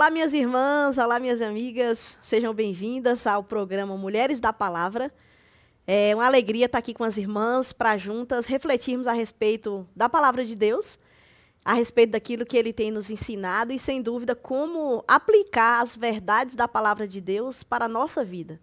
Olá, minhas irmãs, olá, minhas amigas, sejam bem-vindas ao programa Mulheres da Palavra. É uma alegria estar aqui com as irmãs para juntas refletirmos a respeito da Palavra de Deus, a respeito daquilo que Ele tem nos ensinado e, sem dúvida, como aplicar as verdades da Palavra de Deus para a nossa vida.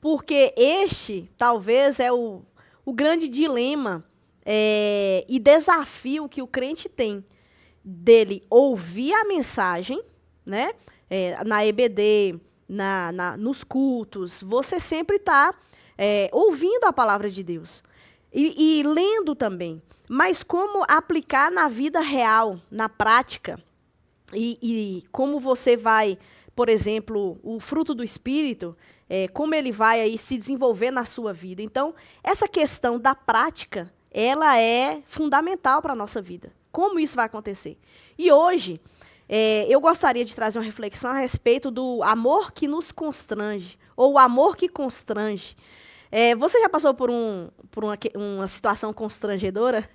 Porque este, talvez, é o grande dilema e desafio que o crente tem dele ouvir a mensagem, né? Na EBD, nos cultos, você sempre está ouvindo a palavra de Deus e lendo também. Mas como aplicar na vida real, na prática, e como você vai, por exemplo, o fruto do Espírito, como ele vai aí se desenvolver na sua vida. Então, essa questão da prática, ela é fundamental para a nossa vida. Como isso vai acontecer? E hoje, eu gostaria de trazer uma reflexão a respeito do amor que nos constrange, ou o amor que constrange. Você já passou por uma situação constrangedora?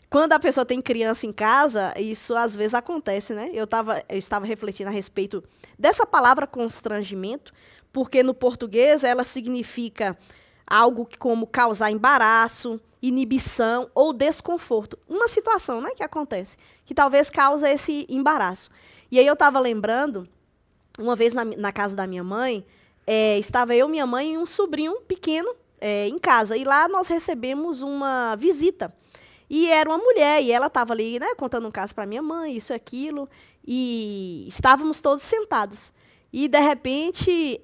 Quando a pessoa tem criança em casa, isso às vezes acontece, né? Eu estava refletindo a respeito dessa palavra constrangimento, porque no português ela significa algo como causar embaraço, inibição ou desconforto. Uma situação, né, que acontece, que talvez causa esse embaraço. E aí eu estava lembrando, uma vez na casa da minha mãe, estava eu, minha mãe e um sobrinho pequeno em casa. E lá nós recebemos uma visita. E era uma mulher, e ela estava ali, né, contando um caso para minha mãe, isso e aquilo, e estávamos todos sentados. E, de repente,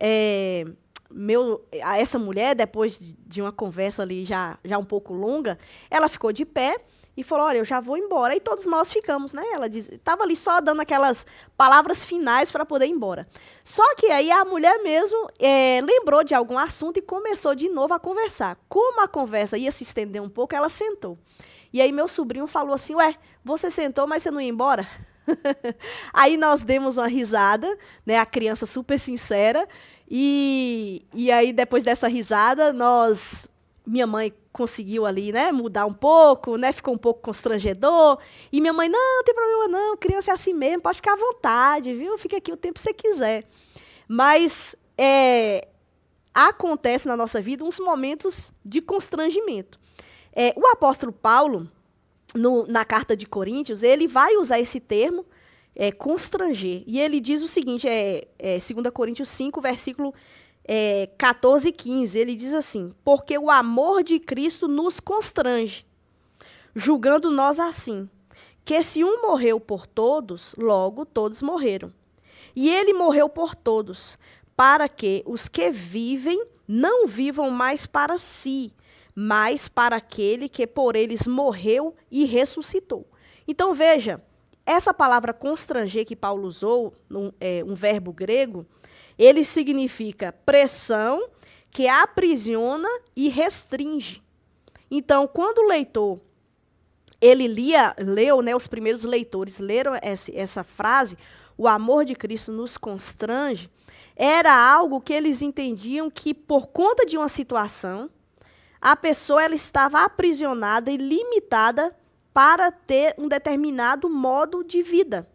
essa mulher, depois de uma conversa ali já um pouco longa, ela ficou de pé e falou, olha, eu já vou embora. E todos nós ficamos, né? Ela estava ali só dando aquelas palavras finais para poder ir embora. Só que aí a mulher mesmo lembrou de algum assunto e começou de novo a conversar. Como a conversa ia se estender um pouco, ela sentou. E aí meu sobrinho falou assim, ué, você sentou, mas você não ia embora? Aí nós demos uma risada, né? A criança super sincera. E aí, depois dessa risada, minha mãe conseguiu ali, né, mudar um pouco, né, ficou um pouco constrangedor. E minha mãe, não tem problema não, criança é assim mesmo, pode ficar à vontade, viu? Fica aqui o tempo que você quiser. Mas acontece na nossa vida uns momentos de constrangimento. O apóstolo Paulo, na carta de Coríntios, ele vai usar esse termo, constranger. E ele diz o seguinte, 2 Coríntios 5, versículo 14 e 15. Ele diz assim, porque o amor de Cristo nos constrange, julgando nós assim, que se um morreu por todos, logo todos morreram. E ele morreu por todos, para que os que vivem não vivam mais para si, mas para aquele que por eles morreu e ressuscitou. Então, veja, essa palavra constranger que Paulo usou, um verbo grego, ele significa pressão que aprisiona e restringe. Então, quando o leitor, ele leu, né, os primeiros leitores leram essa frase, o amor de Cristo nos constrange, era algo que eles entendiam que, por conta de uma situação, a pessoa ela estava aprisionada e limitada para ter um determinado modo de vida.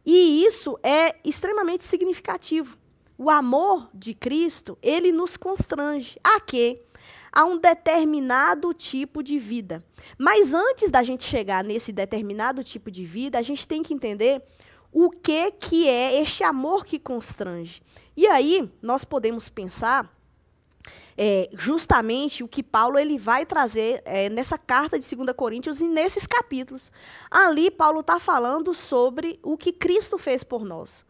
E isso é extremamente significativo. O amor de Cristo, ele nos constrange. A quê? A um determinado tipo de vida. Mas antes da gente chegar nesse determinado tipo de vida, a gente tem que entender o que é este amor que constrange. E aí, nós podemos pensar justamente o que Paulo ele vai trazer nessa carta de 2 Coríntios e nesses capítulos. Ali, Paulo está falando sobre o que Cristo fez por nós.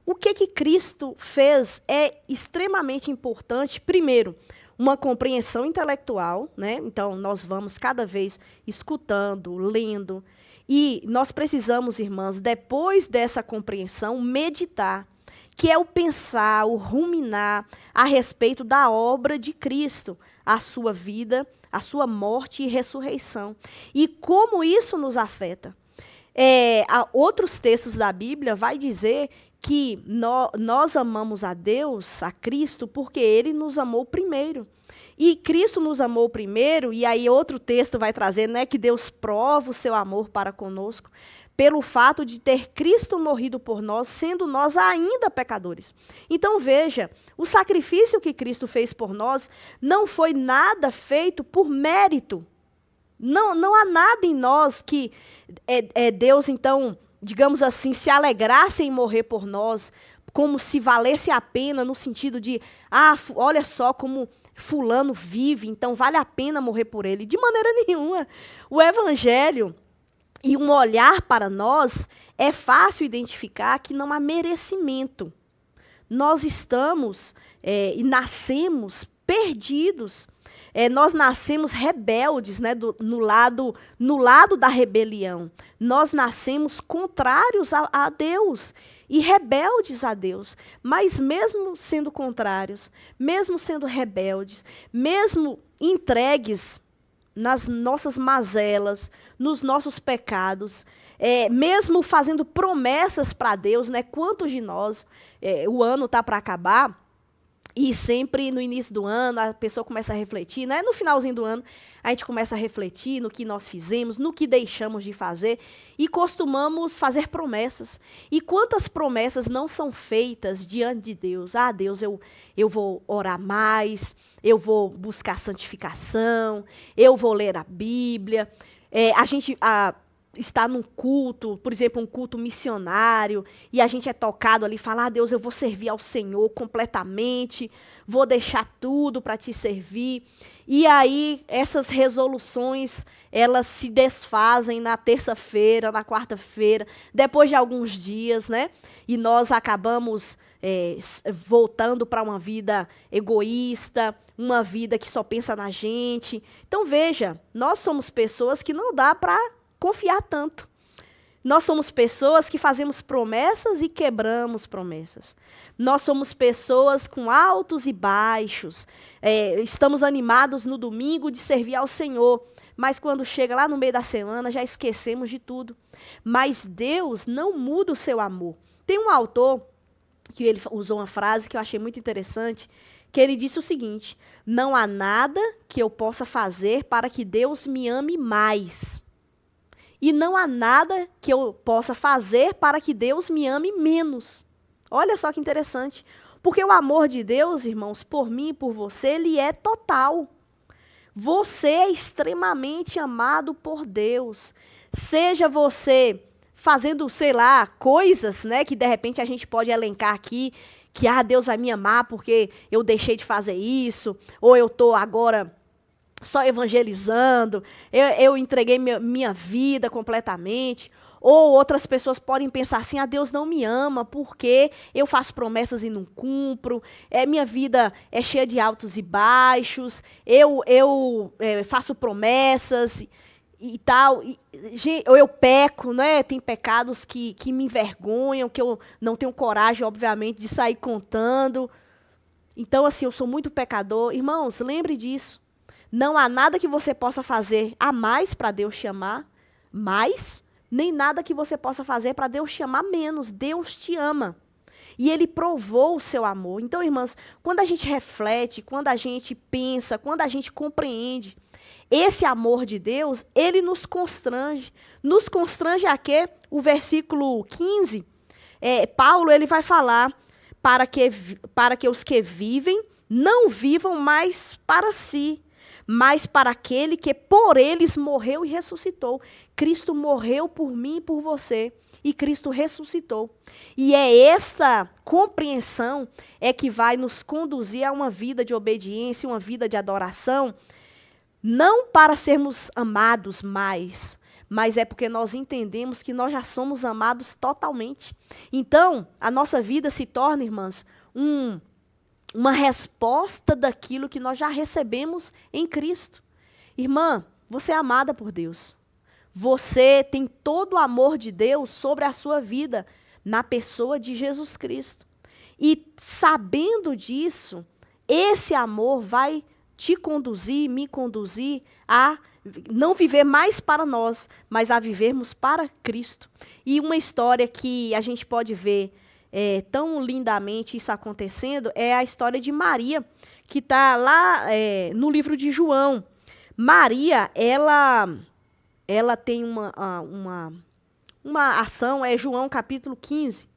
O que Cristo fez é extremamente importante. Primeiro, uma compreensão intelectual, né? Então, nós vamos cada vez escutando, lendo. E nós precisamos, irmãs, depois dessa compreensão, meditar, que é o pensar, o ruminar a respeito da obra de Cristo, a sua vida, a sua morte e ressurreição. E como isso nos afeta. Outros textos da Bíblia vai dizer que nós amamos a Deus, a Cristo, porque Ele nos amou primeiro. E Cristo nos amou primeiro, e aí outro texto vai trazer, né, que Deus prova o seu amor para conosco, pelo fato de ter Cristo morrido por nós, sendo nós ainda pecadores. Então veja, o sacrifício que Cristo fez por nós não foi nada feito por mérito. Não há nada em nós que Deus, então, digamos assim, se alegrasse em morrer por nós, como se valesse a pena, no sentido de, olha só como fulano vive, então vale a pena morrer por ele. De maneira nenhuma. O Evangelho e um olhar para nós, é fácil identificar que não há merecimento. Nós estamos e nascemos perdidos. Nós nascemos rebeldes, né, no lado da rebelião. Nós nascemos contrários a Deus e rebeldes a Deus. Mas mesmo sendo contrários, mesmo sendo rebeldes, mesmo entregues nas nossas mazelas, nos nossos pecados, mesmo fazendo promessas para Deus, né? Quantos de nós, o ano está para acabar, e sempre no início do ano a pessoa começa a refletir, né? No finalzinho do ano a gente começa a refletir no que nós fizemos, no que deixamos de fazer, e costumamos fazer promessas. E quantas promessas não são feitas diante de Deus? Deus, eu vou orar mais, eu vou buscar santificação, eu vou ler a Bíblia. A gente está num culto, por exemplo, um culto missionário, e a gente é tocado ali, fala, Deus, eu vou servir ao Senhor completamente, vou deixar tudo para te servir. E aí, essas resoluções, elas se desfazem na terça-feira, na quarta-feira, depois de alguns dias, né? E nós acabamos voltando para uma vida egoísta, uma vida que só pensa na gente. Então, veja, nós somos pessoas que não dá para confiar tanto. Nós somos pessoas que fazemos promessas e quebramos promessas. Nós somos pessoas com altos e baixos. Estamos animados no domingo de servir ao Senhor, mas quando chega lá no meio da semana já esquecemos de tudo. Mas Deus não muda o seu amor. Tem um autor que ele usou uma frase que eu achei muito interessante, que ele disse o seguinte: não há nada que eu possa fazer para que Deus me ame mais. E não há nada que eu possa fazer para que Deus me ame menos. Olha só que interessante. Porque o amor de Deus, irmãos, por mim e por você, ele é total. Você é extremamente amado por Deus. Seja você fazendo, sei lá, coisas, né, que de repente a gente pode elencar aqui, que Deus vai me amar porque eu deixei de fazer isso, ou eu estou agora só evangelizando, eu entreguei minha vida completamente. Ou outras pessoas podem pensar assim, Deus não me ama porque eu faço promessas e não cumpro, minha vida é cheia de altos e baixos, eu faço promessas e tal, ou eu peco, né? Tem pecados que me envergonham, que eu não tenho coragem, obviamente, de sair contando. Então, assim, eu sou muito pecador. Irmãos, lembre disso. Não há nada que você possa fazer a mais para Deus te amar, nem nada que você possa fazer para Deus te amar menos. Deus te ama. E Ele provou o seu amor. Então, irmãs, quando a gente reflete, quando a gente pensa, quando a gente compreende esse amor de Deus, Ele nos constrange. Nos constrange a quê? O versículo 15, Paulo ele vai falar para que os que vivem não vivam mais para si, mas para aquele que por eles morreu e ressuscitou. Cristo morreu por mim e por você, e Cristo ressuscitou. E essa compreensão que vai nos conduzir a uma vida de obediência, uma vida de adoração, não para sermos amados mais, mas é porque nós entendemos que nós já somos amados totalmente. Então, a nossa vida se torna, irmãs, uma resposta daquilo que nós já recebemos em Cristo. Irmã, você é amada por Deus. Você tem todo o amor de Deus sobre a sua vida, na pessoa de Jesus Cristo. E sabendo disso, esse amor vai te conduzir, me conduzir a não viver mais para nós, mas a vivermos para Cristo. E uma história que a gente pode ver tão lindamente isso acontecendo é a história de Maria, que está lá no livro de João. Maria, ela tem uma ação, João capítulo 15.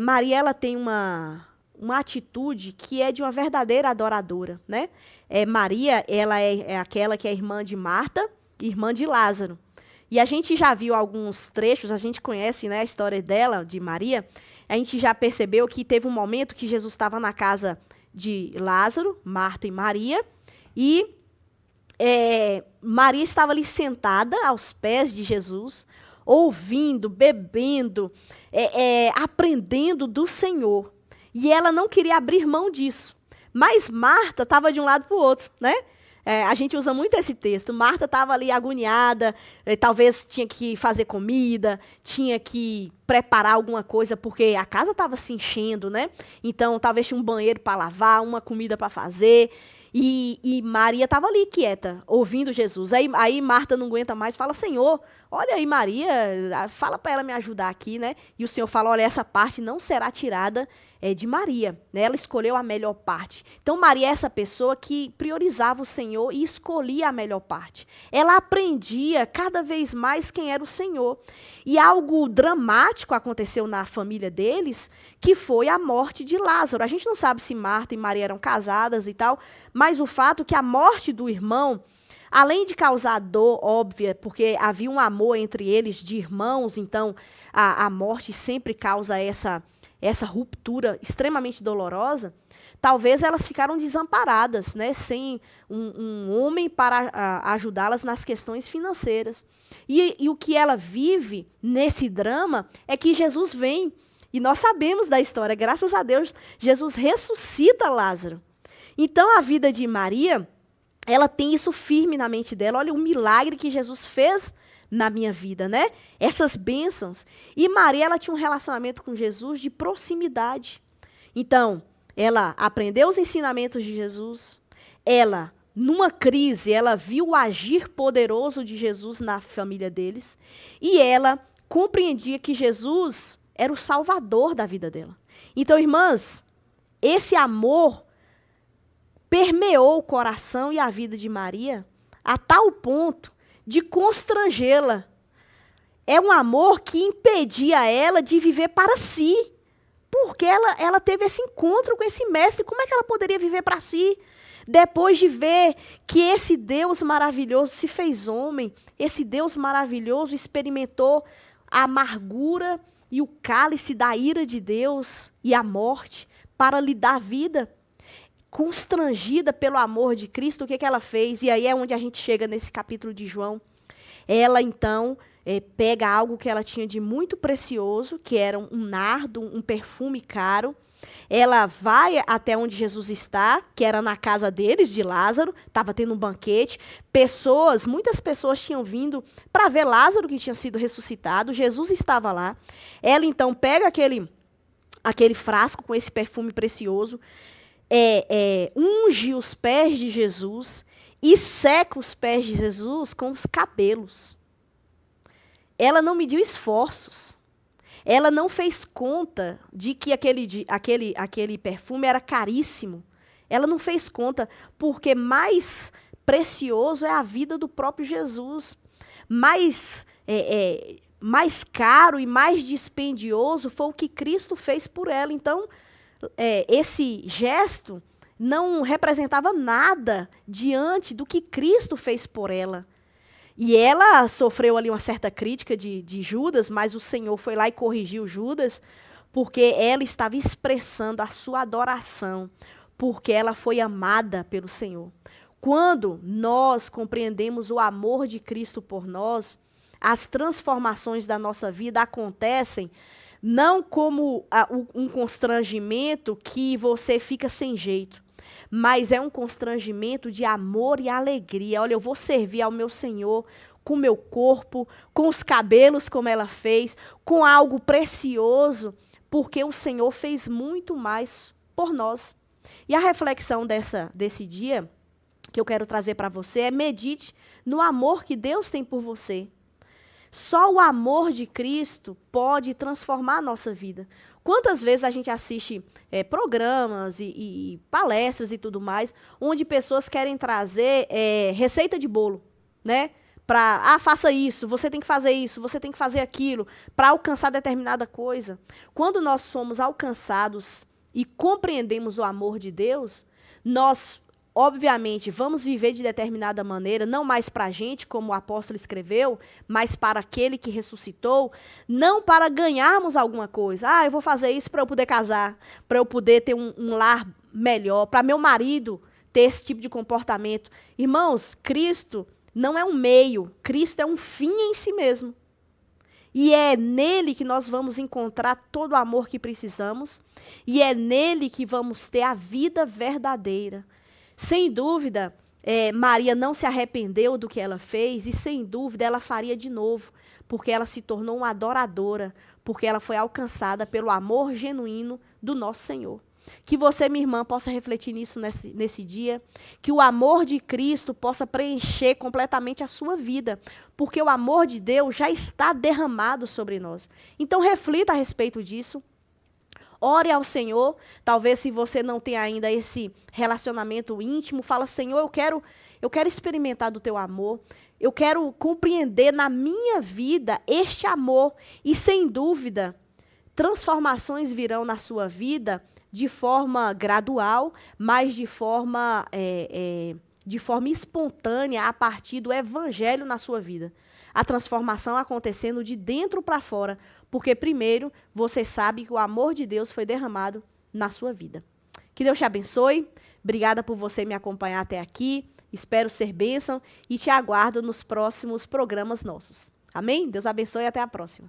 Maria, ela tem uma atitude que é de uma verdadeira adoradora, né? Maria, ela é aquela que é irmã de Marta, irmã de Lázaro. E a gente já viu alguns trechos, a gente conhece, né, a história dela, de Maria. A gente já percebeu que teve um momento que Jesus estava na casa de Lázaro, Marta e Maria, e Maria estava ali sentada aos pés de Jesus, ouvindo, bebendo, aprendendo do Senhor. E ela não queria abrir mão disso. Mas Marta estava de um lado para o outro, né? A gente usa muito esse texto. Marta estava ali agoniada, talvez tinha que fazer comida, tinha que preparar alguma coisa, porque a casa estava se enchendo, né? Então, talvez tinha um banheiro para lavar, uma comida para fazer. E Maria estava ali quieta, ouvindo Jesus. Aí Marta não aguenta mais, fala: Senhor, olha aí Maria, fala para ela me ajudar aqui, né? E o Senhor fala: olha, essa parte não será tirada de Maria, né? Ela escolheu a melhor parte. Então Maria é essa pessoa que priorizava o Senhor e escolhia a melhor parte. Ela aprendia cada vez mais quem era o Senhor. E algo dramático aconteceu na família deles, que foi a morte de Lázaro. A gente não sabe se Marta e Maria eram casadas e tal, mas o fato é que a morte do irmão, além de causar dor óbvia, porque havia um amor entre eles de irmãos, então a morte sempre causa essa ruptura extremamente dolorosa, talvez elas ficaram desamparadas, né, sem um homem para ajudá-las nas questões financeiras. E o que ela vive nesse drama é que Jesus vem, e nós sabemos da história, graças a Deus, Jesus ressuscita Lázaro. Então a vida de Maria, ela tem isso firme na mente dela. Olha o milagre que Jesus fez na minha vida, né? Essas bênçãos. E Maria, ela tinha um relacionamento com Jesus de proximidade. Então, ela aprendeu os ensinamentos de Jesus. Ela, numa crise, ela viu o agir poderoso de Jesus na família deles. E ela compreendia que Jesus era o salvador da vida dela. Então, irmãs, esse amor permeou o coração e a vida de Maria a tal ponto de constrangê-la. É um amor que impedia ela de viver para si, porque ela teve esse encontro com esse mestre. Como é que ela poderia viver para si? Depois de ver que esse Deus maravilhoso se fez homem, esse Deus maravilhoso experimentou a amargura e o cálice da ira de Deus e a morte para lhe dar vida. Constrangida pelo amor de Cristo, o que ela fez? E aí é onde a gente chega nesse capítulo de João. Ela, então, pega algo que ela tinha de muito precioso, que era um nardo, um perfume caro. Ela vai até onde Jesus está, que era na casa deles, de Lázaro. Estava tendo um banquete. Muitas pessoas tinham vindo para ver Lázaro, que tinha sido ressuscitado. Jesus estava lá. Ela, então, pega aquele frasco com esse perfume precioso, unge os pés de Jesus e seca os pés de Jesus com os cabelos. Ela não mediu esforços. Ela não fez conta de que aquele perfume era caríssimo. Ela não fez conta, porque mais precioso é a vida do próprio Jesus. Mais caro e mais dispendioso foi o que Cristo fez por ela. Então, esse gesto não representava nada diante do que Cristo fez por ela. E ela sofreu ali uma certa crítica de Judas, mas o Senhor foi lá e corrigiu Judas, porque ela estava expressando a sua adoração, porque ela foi amada pelo Senhor. Quando nós compreendemos o amor de Cristo por nós, as transformações da nossa vida acontecem não como um constrangimento que você fica sem jeito, mas é um constrangimento de amor e alegria. Olha, eu vou servir ao meu Senhor com o meu corpo, com os cabelos como ela fez, com algo precioso, porque o Senhor fez muito mais por nós. E a reflexão desse dia que eu quero trazer para você é: medite no amor que Deus tem por você. Só o amor de Cristo pode transformar a nossa vida. Quantas vezes a gente assiste programas e palestras e tudo mais, onde pessoas querem trazer receita de bolo, né? Faça isso, você tem que fazer isso, você tem que fazer aquilo, para alcançar determinada coisa. Quando nós somos alcançados e compreendemos o amor de Deus, nós, obviamente, vamos viver de determinada maneira, não mais para a gente, como o apóstolo escreveu, mas para aquele que ressuscitou, não para ganharmos alguma coisa. Eu vou fazer isso para eu poder casar, para eu poder ter um lar melhor, para meu marido ter esse tipo de comportamento. Irmãos, Cristo não é um meio, Cristo é um fim em si mesmo. E é nele que nós vamos encontrar todo o amor que precisamos, e é nele que vamos ter a vida verdadeira. Sem dúvida, Maria não se arrependeu do que ela fez, e sem dúvida ela faria de novo, porque ela se tornou uma adoradora, porque ela foi alcançada pelo amor genuíno do nosso Senhor. Que você, minha irmã, possa refletir nisso nesse dia, que o amor de Cristo possa preencher completamente a sua vida, porque o amor de Deus já está derramado sobre nós. Então reflita a respeito disso. Ore ao Senhor, talvez se você não tem ainda esse relacionamento íntimo, fala: Senhor, eu quero experimentar do teu amor, eu quero compreender na minha vida este amor, e sem dúvida, transformações virão na sua vida de forma gradual, mas de forma espontânea, a partir do evangelho na sua vida. A transformação acontecendo de dentro para fora, porque primeiro você sabe que o amor de Deus foi derramado na sua vida. Que Deus te abençoe. Obrigada por você me acompanhar até aqui. Espero ser bênção e te aguardo nos próximos programas nossos. Amém? Deus abençoe e até a próxima.